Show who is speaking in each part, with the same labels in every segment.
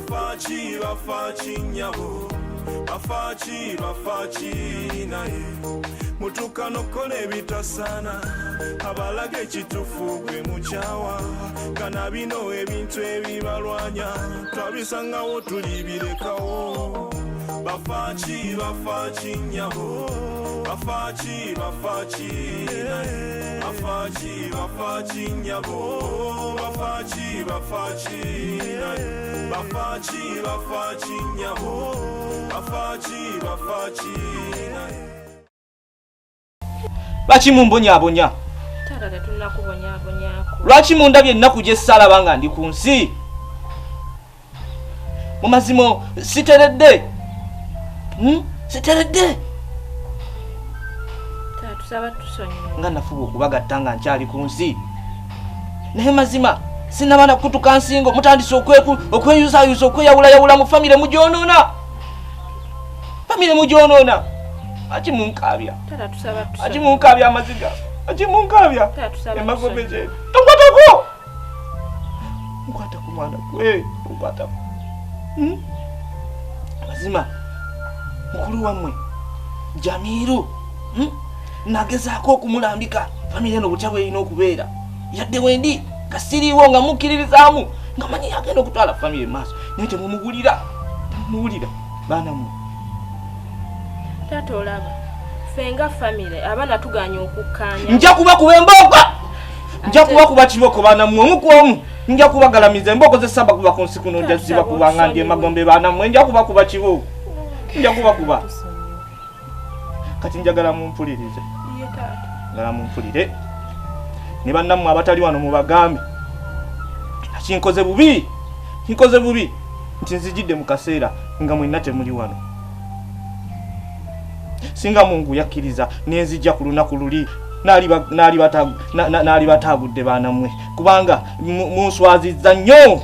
Speaker 1: bafaaki nyabo bafaaki naye mutuka nokola ebitasaana abalaga ekitufu gwe mukyawa kana bino ebintu ebibalwanya twabisangawo tulibirekawo bafaaki nyabo bafaaki naye bafaaki nyabo bafaaki naye bafaaki nyabo bafaaki naye
Speaker 2: Lwaki mumbonyaabonya?
Speaker 3: Tata tunakubonyaabonyaako.
Speaker 2: Lwaki mundabye ennaku gye saalaba nga ndi ku nsi? Mu mazima siteredde. Siteredde.
Speaker 3: Tata tusaba tusonyiwe.
Speaker 2: Nga nafuba okubagatta nga nkyali ku nsi. Naye mazima sinaba na kutuka nsingo mutandise okweyuzayuza okweyawulayawula mu famire mugyonoona. Famire mugyonoona. Lwaki munkabya?
Speaker 3: Tata tusaba tusonyiwe.
Speaker 2: Lwaki munkabya amaziga? Lwaki munkabya?
Speaker 3: Tata tusaba
Speaker 2: emagobe
Speaker 3: tusonyiwe.
Speaker 2: gye. Tonkwatako! Nkwatako mwana gwe. Nkwatako. Mazima mukulu wammwe Jamiru nagezaako okumulambika famire eno butya bw'erina okubeera yadde wendi nga siriiwo nga mukkiririzaamu nga manyi yagenda okutwala famire maaso naye temumuwulira baana mmwe.
Speaker 3: Tata olaba fenga famire abaana tuganya okukkaanya.
Speaker 2: Nja kubakuba embooko, nja kubakuba kiboko baana mmwe omu ku omu, nja kubagalamiza embooko ze saba kuba ku nsi kuno nja zibakuba nga ndi emagombe baana mmwe, nja kubakuba kiboko, nja kubakuba. Kati njagala mumpulirize.
Speaker 3: Ye tata.
Speaker 2: Njagala mumpulire. Ne bannammwe abatali wano mubagambe. Kinkoze bubi nti nzijidde mu kaseera nga mwenna temuli wano. Singa Mungu yakkiriza nenzijja ku lunaku luli naali batagudde baana mmwe kubanga munswazizza nnyo.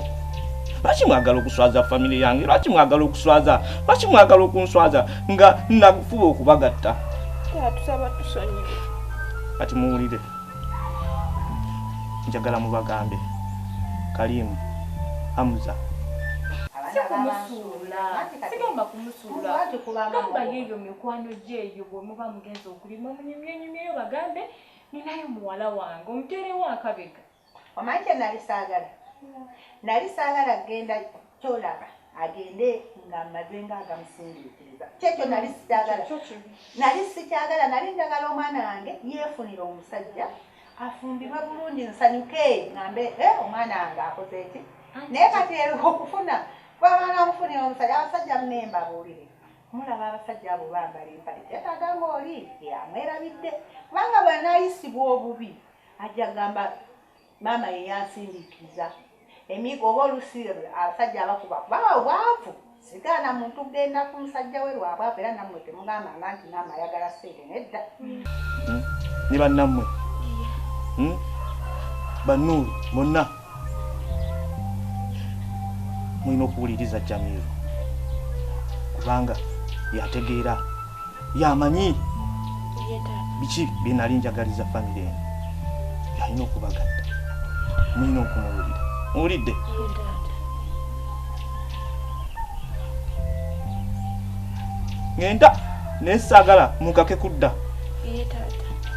Speaker 2: Lwaki mwagala okuswaza famire yange? Lwaki mwagala okuswaza? Lwaki mwagala okunswaza nga nafuba okubagatta?
Speaker 3: Tusaba tusonyiwe.
Speaker 2: Kati muwulire. Njagala mubagambe. Kalimu, Hamza.
Speaker 4: Sigamba kumusuula. Gamba yeeyo mikwano gyeyo bwe muba mugenzi okulima omunyumyenyumyeyo bagambe ninayo muwala wange omuterewo akabega.
Speaker 5: Omanyi kye nali saagala agenda kyolaba agende nga amaze nga agamusindiikiriza. Kyekyo nali sikyagala. Nali njagala omwana wange yeefunira omusajja afumbirwe bulungi nsanyuke ngambe omwana wange akoze eki. Naye kati okufuna bw'abaana amufunira omusajja abasajja mnemba buulire. Mulaba abasajja abo bambala empale kyetaaga ng'oli yamwerabidde kubanga bw'anaayisibwa obubi ajja gamba maama ye yansindiikiriza. Emigo oba olusi abasajja abakuba kubanga obwavu sigaana muntu kugenda ku musajja we lwabwavu era nammwe temugambanga nti maama ayagala seere nedda.
Speaker 2: Ne bannammwe Banuulu bonna mulina okuwuliriza Jamiru kubanga yategeera yamanyi biki bye nali njagaliza famire eno yalina okubagatta. Mulina okumuwulira. Muwulidde? Ngenda naye saagala mukake kudda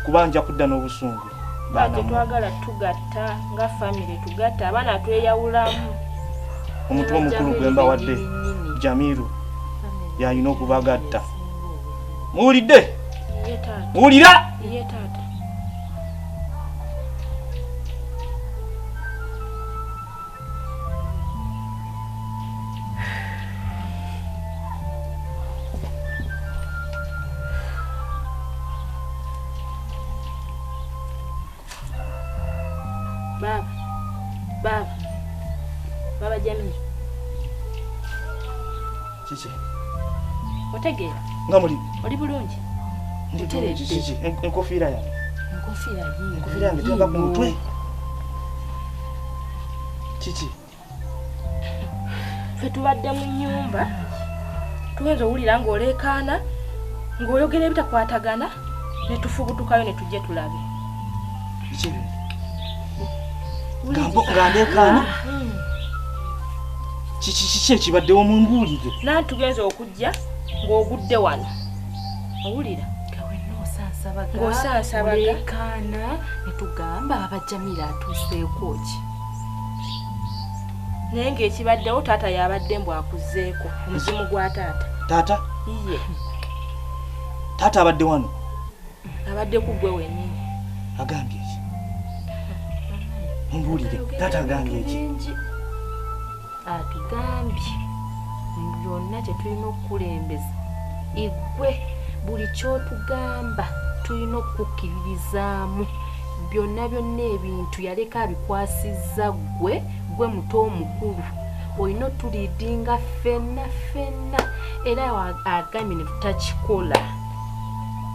Speaker 2: kuba nja kudda n'obusungu.
Speaker 3: Bate twagala tugatta nga famire tugatta abaana tweyawulamu.
Speaker 2: Omuntu omukulu gwe mbawadde Jamiru yalina okubagatta. Muwulidde? Muwulira?
Speaker 3: Ye tata. Baba Jamiru.
Speaker 2: Kiki?
Speaker 3: Otegeera?
Speaker 2: Nga muli?
Speaker 3: Oli bulungi?
Speaker 2: Ndi bulungi kiki? Enkofiira yange. Enkofiira yange teva ku mutwe. Kiki?
Speaker 3: Ffe tubadde mu nnyumba tuweza owulira ng'oleekaana ng'oyogera ebitakwatagana ne tufubutukayo ne tujje tulabe.
Speaker 2: Nga ndeekaana? Kiki ekibaddewo mumbuulire.
Speaker 3: Nantugenza okujja ng'ogudde wano. Owulira? Ng'osansabaga.
Speaker 4: Kaana ne tugamba abajamira atuuseeko ki.
Speaker 3: Naye ng'ekibaddewo taata yabadde mbu akuzzeeko. Omuzimu gwa taata.
Speaker 2: Taata?
Speaker 3: Iye.
Speaker 2: Taata abadde wano?
Speaker 3: Abadde ku ggwe wennyini.
Speaker 2: Agambye ki? Mumbuulire. Taata agambye ki?
Speaker 4: Atugambye mu byonna kye tulina okukulembeza. Igwe buli ky'otugamba tulina okukkiririzaamu. Byonna ebintu yaleka abikwasizza gwe muto omukulu. Olina otulidinga ffenna. Era agambye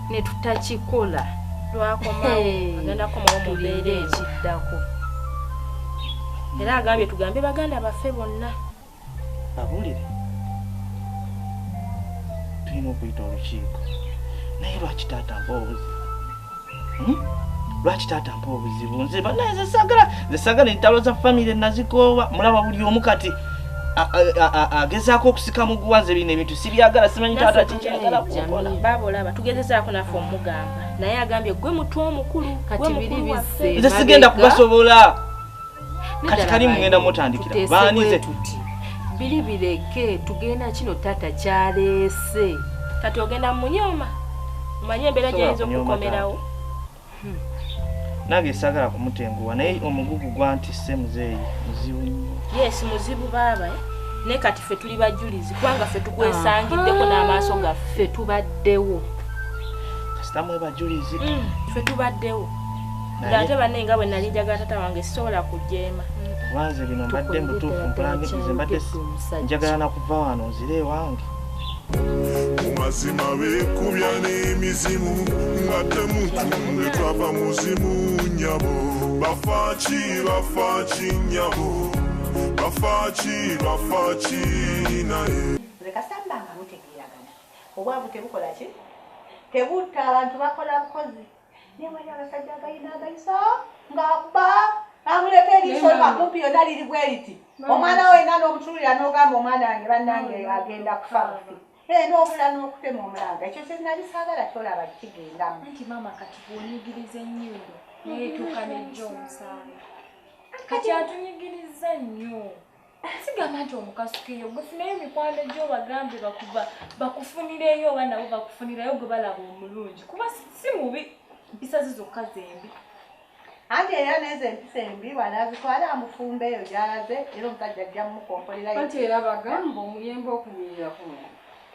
Speaker 4: ne tutakikola.
Speaker 3: Lwakomawo agenda komawo mu mbeera
Speaker 4: ekiddako.
Speaker 3: Era agambye tugambe baganda baffe bonna.
Speaker 2: Abulire. Tulina okuyita olukiiko. Naye lwaki taata mpa obuzibu? Lwaki taata mpa obuzibu? Nze banaye nze saagala entalo za famire nazikoowa. Mulaba buli omu kati agezaako okusika muguwa nze bino ebintu sibyagala, simanyi taata kikyagala kukola.
Speaker 3: Baaba olaba tugezezaako naffe omugamba. Naye agambye gwe mutu omukulu.
Speaker 4: Kati biri bisse.
Speaker 2: Nze sigenda kubasobola. Kati kali mugenda mutandikira. Baanize.
Speaker 4: Biri bireke tugenda kino taata kyaleese.
Speaker 3: Kati ogenda munyoma. Manye embeera gyayinza okukomerawo.
Speaker 2: Nange saagala kumutenguwa naye omugugu gwantisse muzeeyi muzibu nnyo.
Speaker 3: Yes, muzibu baaba. Naye kati ffe tuli bajulizi kubanga ffe tukwesangiddeko n'amaaso gaffe tubaddewo.
Speaker 2: Kasita mwe bajulizi.
Speaker 3: Ffe tubaddewo. Ng'ate banne nga bwe nali njagala taata wange sisobola kujeema.
Speaker 2: Wanze bino mbadde mutuufu mpulangirize mbadde njagala na kuva wano nzire ewange.
Speaker 1: Mazima beekubya n'emizimu nga temutunde twava muzimu nyabo. Bafaaki nyabo. Bafaaki naye.
Speaker 5: Lekasamba nga mutegeeragana. Obwavu tebukola ki? Tebutta abantu bakola bukozi. Naye wali abasajja agayisa ng'akuba amuleeta eriiso kumpi yonna liri bwe riti. Omwana we yenna n'omutuulira n'ogamba omwana wange bannange agenda kufa bufi. N'obula n'okutema omulanga. Ekyo kye nali saagala kyolaba kigendamu.
Speaker 4: Anti maama kati bw'onyigiriza ennyo neetuuka n'ejja omusango. Kati atunyigiriza nnyo. Sigamba nti omukasukeyo gwe funayo emikwano gyo bagambe bakufunireyo oba nabo bakufunirayo gwe balaba omulungi. Kuba si mubi mpisa ze zokka zembi.
Speaker 5: Anti era n'ezo empisa embi bw'anaazitwala amufumba eyo gy'alaze era omusajja ajja mumukompolirayo.
Speaker 6: Anti era bagamba omuyembe okunyirira kuno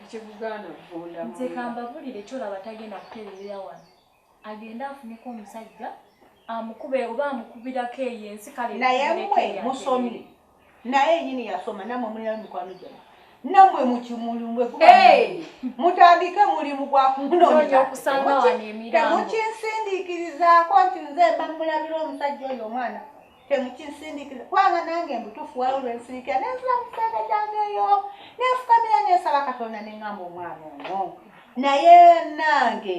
Speaker 6: tekigugaana kuvunda.
Speaker 4: Nze kambabulire kyolaba tagenda kutereera wano. Agenda afuneko omusajja amukube oba amukubirako eyo ensi kale.
Speaker 5: Naye mmwe musomye. Naye nyini yasoma namwe mulina mikwano gyonna. Nammwe mukimulumwe kuba mutandike mulimu gwa kumunoonya
Speaker 4: okusanga wano emirambo.
Speaker 5: Temukinsindiikirizaako nti nze mba mulabira omusajja oyo omwana. Temukinsindiikiriza kubanga nange mbutuufu waliwo lwensirikira nenzira mu kisenge kyange eyo neefukamira neesaba Katonda ne ŋŋamba omwana ono. Naye nange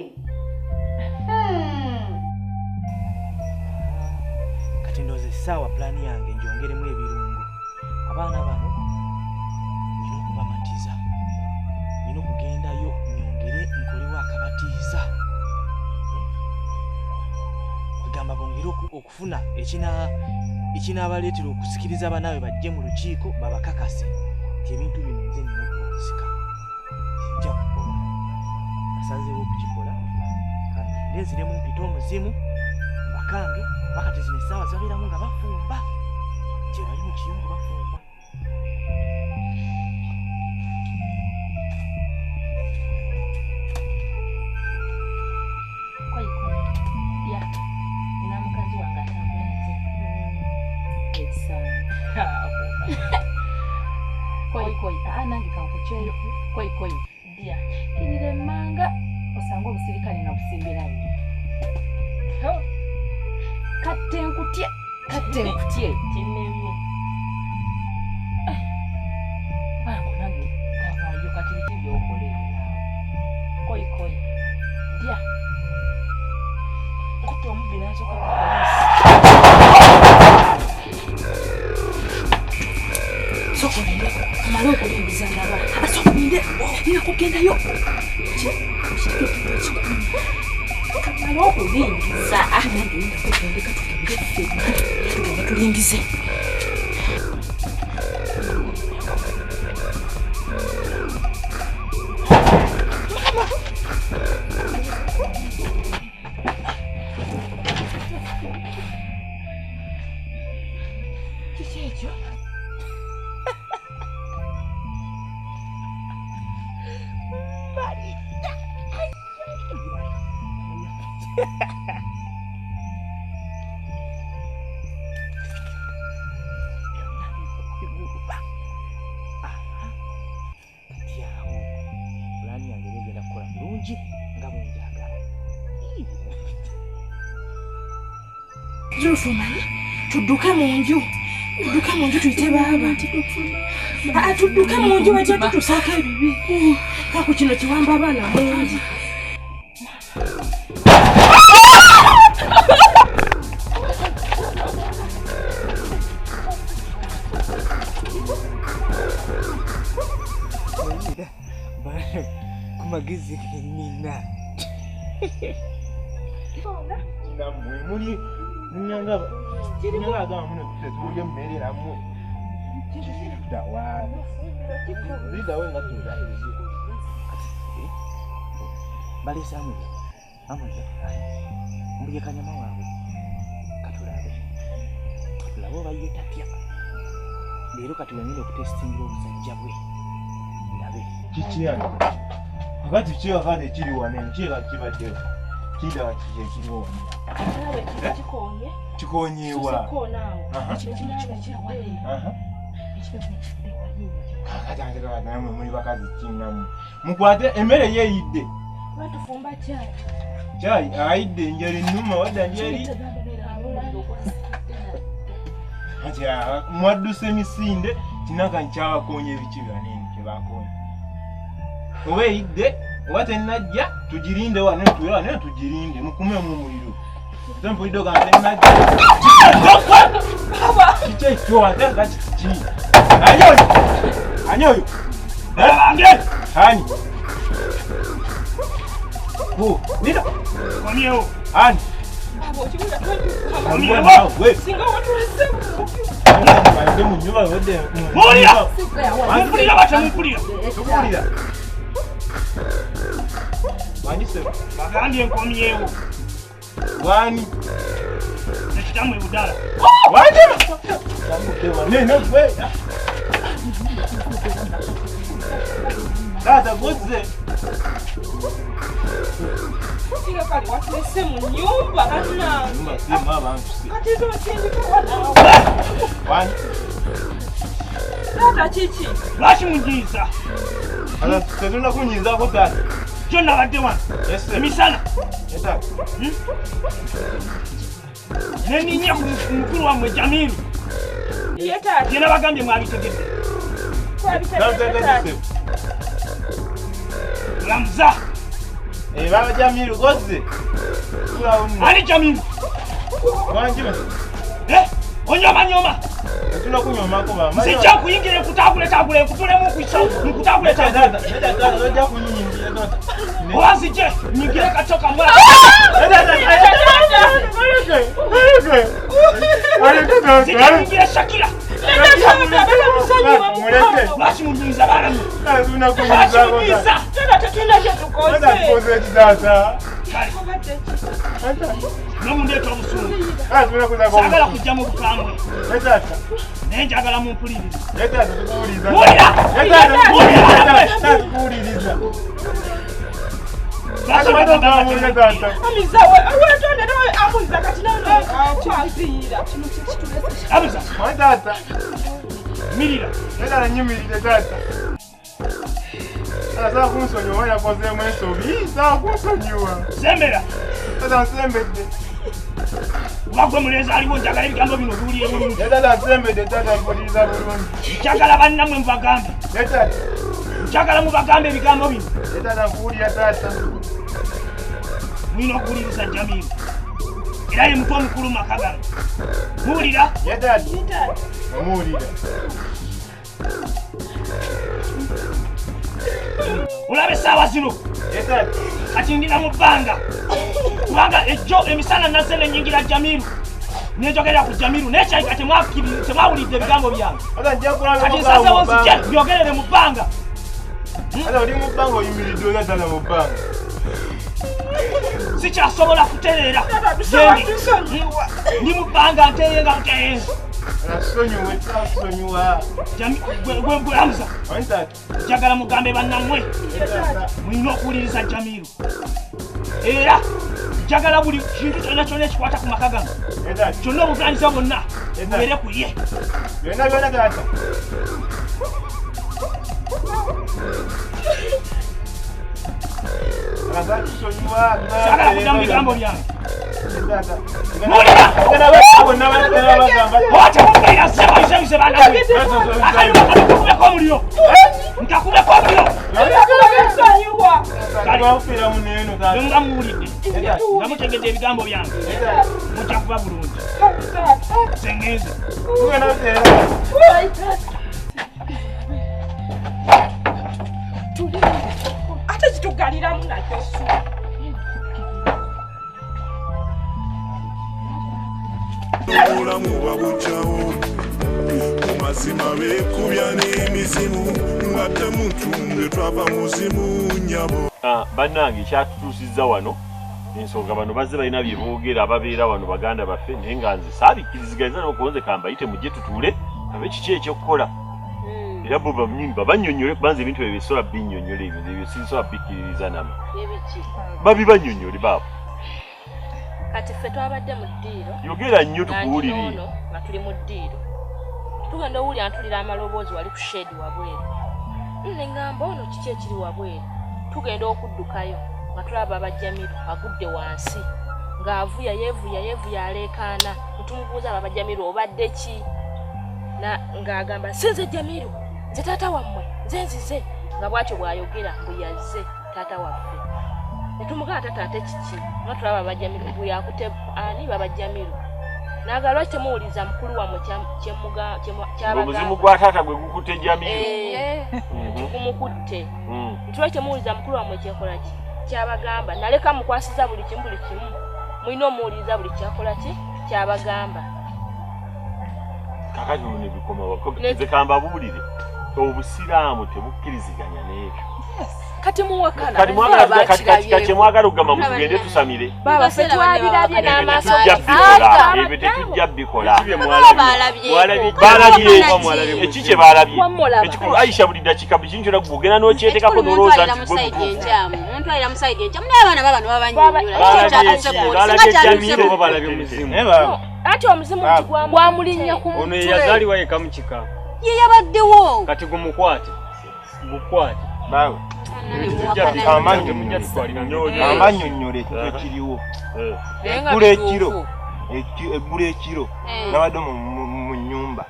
Speaker 2: Kati ndowooza essaawa pulaani yange ngyongeremu ebirungo. Abaana bano nina okubamatiza. Nina okugendayo nyongere nkolewo akabatiisa. Kugamba bongere okufuna ekinaabaleetera okusikiriza banaawe bajje mu lukiiko babakakase nti ebintu bino nze nina okubakusika. Sijja kukola. Nasazeewo okukikola. Nenziremu mpita omuzimu bakange bakati zino essaawa zabeeramu nga bafumba. Gye bali mu kiyungu bafumba.
Speaker 4: Koi dia kinire manga osanga obusirikale nga busimbirayo katte nkutie kinebye bangu nange kabayo kati biki byokolere nawe koi dia kutte omubbi n'asooka ku polisi.
Speaker 3: nakugendayo kamala okulingiza tugende tulingize Zufumani, tudduke mu nju tuyite baaba. Tudduke mu nju wajja tutusaako ebibi. Kaku kino kiwamba abaana bangi.
Speaker 2: Kumagezi nina. Namwe muli nyanga aga muno tutuye mmereramu. Dawa. Lida wenga tuza. Bali samu. Amaza. Mbuye kanyama wangu. Katulabe. Katulabo bayeta pya. Lero katuwengine okutestingira obusajja bwe. Ndabe. Kichiyana. Akati kiyo kale kiri wane kiga kibadde. Kida kiri wane. Ndabe kikonye. Kikonyewa. Kikonaawo. Aha. Kakatandika namwe muri bakazi kinnamu. Mukwate emmere yeeyidde. Batufumba chai. Chai ayidde njeri nnuma wadda njeri. Acha mwadduse emisinde kinaka nkyabakonye ebikiba nini kyebakonye. Oba eyidde oba tennajja tugirinde wano tuyola naye tugirinde mukume mu muliro. Tempo idoga tennajja. Baba! Kiche kyo ate ngati kiki. Anyoyo! Bange! Hani? Nida! Komyewo! Hani? Babo chibuda kwetu. Komyewo! We! Singa watu wesebu. Bande mu nyumba wode. Moria! Mpulira bacha mpulira. Mpulira. Wanyise. Bagandi enkomyewo. Wani? Nekitamu ebudala. Wani? Tamudewa nene we. Dada goze. Singa kali watu wese mu nyumba kana. Nyumba sema abantu se. Kati zo chindi wana. Wani? Dada chichi. Bashi munjiza. Ala teduna kunyiza ko dada. Jonna badde wana. Yes. Emisana. Eta. Neni nya mukuru wa Jamilu. Yeta. Yena bagambye mwabitegedde. Kwabitegedde. Ramza. Baba Jamilu goze. Ali Jamilu. Wanjima. Onyoma. Tuna kunyoma ko baba. Sijja kuyingira kutabule kutulemu kwisha. Kutabule dada. Dada oja kunyingira dada. Oazije nyingira katoka mwa. Sijja nyingira Shakira. Basi mumbiza bana. Tuna kunyinza goza. Tuna tukoze. Tukoze dada. Nomundeta obusungu. Tuna kuza ko. Sagala kujja mu bukambwe. Etata. Nenjagala mu mpuliriza. Etata tukuuliza. Etata tukuuliza. Basi bado ndamulira tata. Amizawe, wetonde nawe amuliza kati nawe kwazira. Kino kitulese. Amuza. Tata. Mirira. Etata nyimirira tata. Sasa kunsonyiwa yakoze mwesobi. Sasa kunsonyiwa. Sembera. Tata sembedde. Wagwe muleza aliwo njagala ebigambo bino biwulire bulungi. Tata sembedde tata mpuliriza bulungi. Njagala bannammwe mubagambe. Tata. Njagala mubagambe ebigambo bino. Tata nkuwulira tata. Mulina okuwuliriza Jamilu. Era ye mutwe omukulu maka gano. Muwulira? Muwulira. Ulabe sawa zino. Kati ndina mu bbanga. Kubanga ejjo emisana nasene nyingira Jamiru. Nejogera ku Jamiru necha kati mwawulidde ebigambo byange. Kati sasa wonzije byogerere mu bbanga.
Speaker 7: Oli mu bbanga oyimiridde onaddala mu bbanga.
Speaker 2: Sikyasobola kutereera. Ndi mu bbanga nteyenga buteyenga.
Speaker 7: Asonyiwa.
Speaker 2: Gwe Hamza. Njagala mugambe bannammwe. Mulina okuwuliriza Jamiru. Era njagala buli kintu kyonna ekikwata ku maka gange. Kyonna obuvunanyizibwa bwonna bubeere ku ye.
Speaker 7: Byonna taata.
Speaker 2: Sagala kuddamu bigambo byange. Nga muwulidde nga mutegedde ebigambo byange mujja kuba bulungi. Sengenze.
Speaker 3: Ate kitugaliramu nakyo su.
Speaker 1: Obulamu babukyawo mu mazima beekubya n'emizimu nga temutunde twava muzimu nyabo.
Speaker 8: Bannange kyatutuusizza wano ensonga bano bazze balina bye boogera ababeera wano baganda baffe naye nga nze saabikkiriziganyizza n'okuwonze kambayite mujje tutuule abe kiki ekyokukola era bo bannyonnyole kubanza ebintu ebyo bisobola binnyonnyola ebyo sinsobola bikkiririza namu babibannyonnyole baabo.
Speaker 9: Kati ffe twabadde mu ddiiro.
Speaker 8: Yogera nnyo tukuwulire.
Speaker 9: Nga tuli mu ddiiro. Tugenda owulira ntulira amaloboozi wali ku shedi wabweru. Ne ngamba ono kiki ekiri wabweru. Tugenda okuddukayo nga tulaba Abajamiru agudde wansi. Ng'avuya yeevuya aleekaana. Tumubuuza Abajamiru obadde ki? Ng'agamba nze Jamiru, nze taata wammwe, nzize. Nga bw'atyo bw'ayogera mbu yazze taata waffe. Netumugaa taata ate kiki? Nga tulaba Abajamiru mbu yakute ani Babajamiru. Naagala lwaki temuwuliza mukulu wammwe kyabagamba.
Speaker 8: Omuzimu gwa taata gwe gukutte Jamiru.
Speaker 9: Gumukutte. Lwaki temuwuliza mukulu wammwe kyekola ki? Kyabagamba. Naleka mukwasiza buli kimu. Mulina omuwuliriza buli kyakola ki? Kyabagamba.
Speaker 8: Kakati ne bikoma nze kamba buulire obusiraamu tebukkiriziganya n'ebyo.
Speaker 9: Kati muwakana.
Speaker 8: Kati mwagala kati mwagala okugamba mutugende tusamire.
Speaker 9: Baba ffe twabirabye n'amaaso
Speaker 8: ebyo tetujja bikola. Balabye eki kye balabye. Ekikulu Aisha buli dakika buli kintu kugenda n'okyetekako n'olowooza nti gwe
Speaker 9: omuntu alira musayidi enjamu n'abaana babano
Speaker 8: balabye Omuzimu.
Speaker 9: Ati Omuzimu gwamulinnya ku mutwe.
Speaker 10: Ono yazaliwa yeka mu kika.
Speaker 9: Ye yabaddewo.
Speaker 10: Kati gumukwate. Gukwate.
Speaker 7: Bawe. Amannyonnyole ekiriwo. Eggula ekiro nabadde mu nnyumba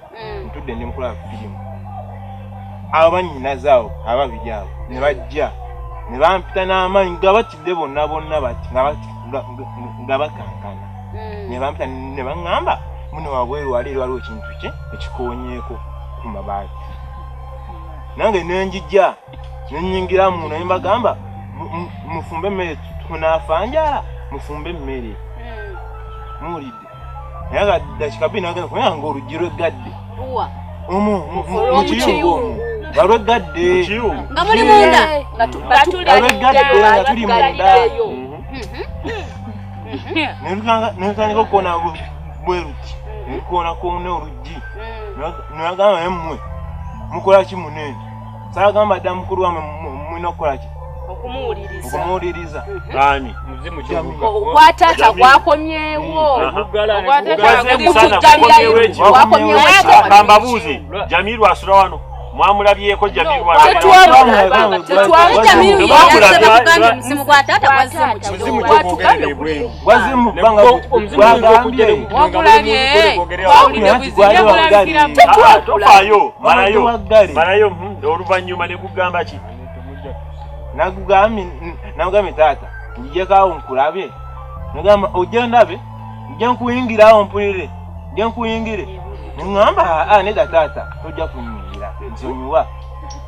Speaker 7: ntudde ndi mukola firimu. Abo bannyinazaawo ababiri abo ne bajja ne bampita n'amaanyi nga batidde bonna bati nga bakankana. Ne bampita ne baŋŋamba muno wabweru wali waliwo ekintu kye ekikoonyeeko ku mabaati. Nange nenjijja nenyingira muno ne mbagamba mufumbe emmere tunaafa njala mufumbe emmere. Muwulidde naye nga dakika bbiri nagenda kumanya ng'oluggi lweggadde mu kiyungu nga lweggadde
Speaker 9: nga muli munda
Speaker 7: lweggadde nga tuli munda. Netutandika okukoona bwe luti nelukoonakona oluggi nebagamba emmwe mukola ki munene? Saagamba dda mukulu wamwe mulina okukola ki? Okumuwuliriza.
Speaker 8: Ani?
Speaker 10: Muzimu kibuga.
Speaker 9: Ogwa taata gwakomyewo.
Speaker 8: Kambabuuze Jamiru asula wano. Mwamulabyeko Jamiru tofaayo malayo oluvannyuma ne kugamba ki?
Speaker 7: Nagugambye taata njijekaawo nkulabye. Nagamba ojja ndabe nja nkuyingirawo mpulire nja nkuyingire. Ngamba nedda taata tojja kunyingira nsonyiwa.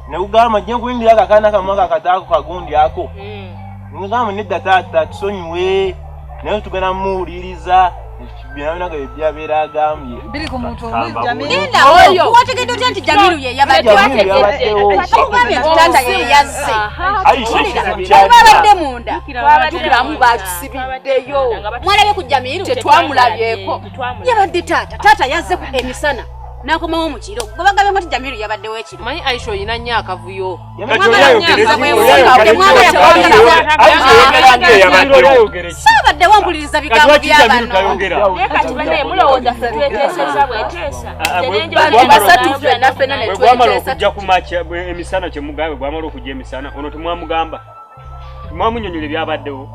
Speaker 7: ne ugamba nje kuindira kakana kamaka katako kagundi yako ngamba nedda tata tusonyiwe naye tugenda muwuliriza bina byabera agambye
Speaker 6: biri ku muntu Jamiru
Speaker 3: Linda oyo wategedde otya nti Jamiru ye yabadde okubamye tata ye yazze twabadde munda twabadde batusibiddeyo mwalabye ku Jamiru tetwamulabyeko yabadde tata yazze ku emisana nakomawo mu kiro gobagabe ngoti Jamiru yabadde wekiro
Speaker 9: manyi Aisha oyina nnyo akavuyo
Speaker 3: sabadde wampuliriza bigambo by'abantu
Speaker 9: kati bane mulowooza ffe tweteeseza bweteesa
Speaker 3: basatu ffenna ffenna ne
Speaker 10: gwamala okujja ku machi emisana kyemugambe gwamala okujja emisana ono temwamugamba temwamunyonyola ebyabaddewo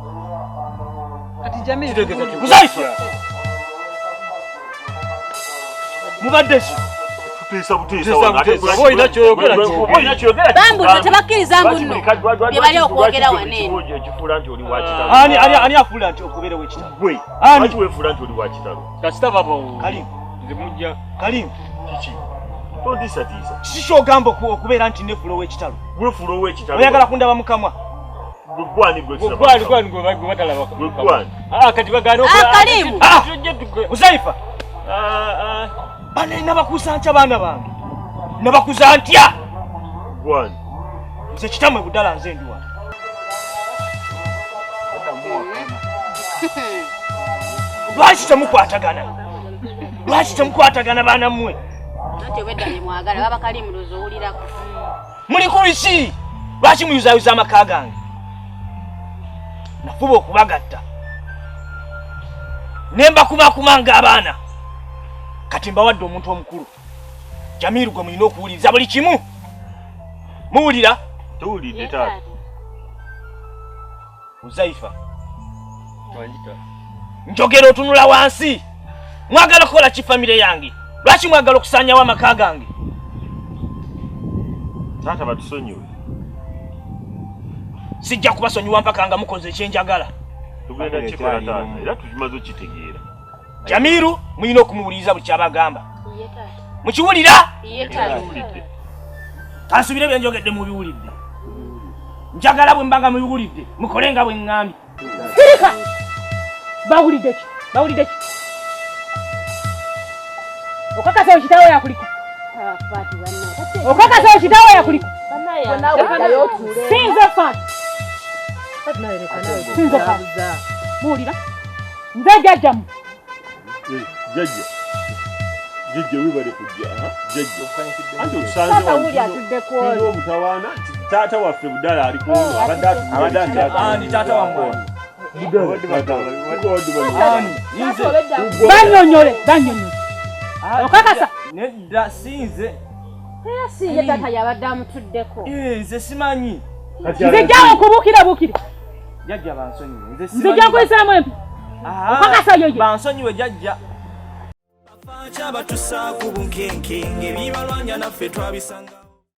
Speaker 6: kati Jamiru
Speaker 2: Muzaifa mubadde ki
Speaker 3: bambuza tebakkiriza mbuno bye bali okwogera waneeno
Speaker 2: ani afuula nti okubeera w'ekitalo
Speaker 10: kasita baba
Speaker 2: Kalimu
Speaker 10: nze mujja
Speaker 2: Kalimu
Speaker 8: kiki tondisatiisa
Speaker 2: kiki kyogamba okubeera nti nefuula ow'ekitalo
Speaker 8: wefuula ow'ekitalo
Speaker 2: oyagala kundaba mukamwa
Speaker 8: gwani
Speaker 10: gwebatalaba kati bagana
Speaker 3: Kalimu
Speaker 2: Muzaifa bane nabakusa ntya baana bange nabakuza ntya
Speaker 8: gwani
Speaker 2: nze kitamwe buddala nze ndi wano lwaki temukwatagana baana mmwe
Speaker 3: nti obedda ne mwagala baba Kalimu lozo owulirako
Speaker 2: muli ku biki lwaki muyuzayuza amaka gange nafuba okubagatta ne mbakumakuma ng'abaana kati mbawadde omuntu omukulu Jamiru gwe mulina okuwuliriza buli kimu muwulira
Speaker 8: tuwulidde taata
Speaker 2: Muzaifa njogera otunula wansi mwagala kukola ki famire yange lwaki mwagala okusaanyawo amaka gange
Speaker 8: taata batusonyiwe
Speaker 2: sijja kubasonyiwa mpaka nga mukoze ekyenjagala
Speaker 8: tugenda kikola taata era tukimaze okitegeera
Speaker 2: Jamiru mulina okumuwuliriza buli kyabagamba mukiwulira kansubire byenjogedde mubiwulidde njagala bwe mbanga mubiwulidde mukole nga bwe ŋŋambye sirika bawulidde ki okakasa ekitawo yakuliko okakasa ekitawo yakuliko sinze fani muwulira nze jjajjamu
Speaker 8: jjajja webale kujja jjajja anti otusanze wano omutawaana taata waffe buddala aliko
Speaker 2: ani taata wammwe
Speaker 3: banyonyole okakasa
Speaker 2: nedda sinze
Speaker 3: ye taata yabadde amutuddeko
Speaker 2: nze simanyi
Speaker 3: nze jjawo okubukirabukire
Speaker 2: jjajja bansonyiwe
Speaker 3: nze jankuyisaamu empi okakasa yoye
Speaker 2: bansonyiwe jjajja
Speaker 1: Bafaaki abatussa ku bunkenke ng'ebibalwanya naffe twabisanga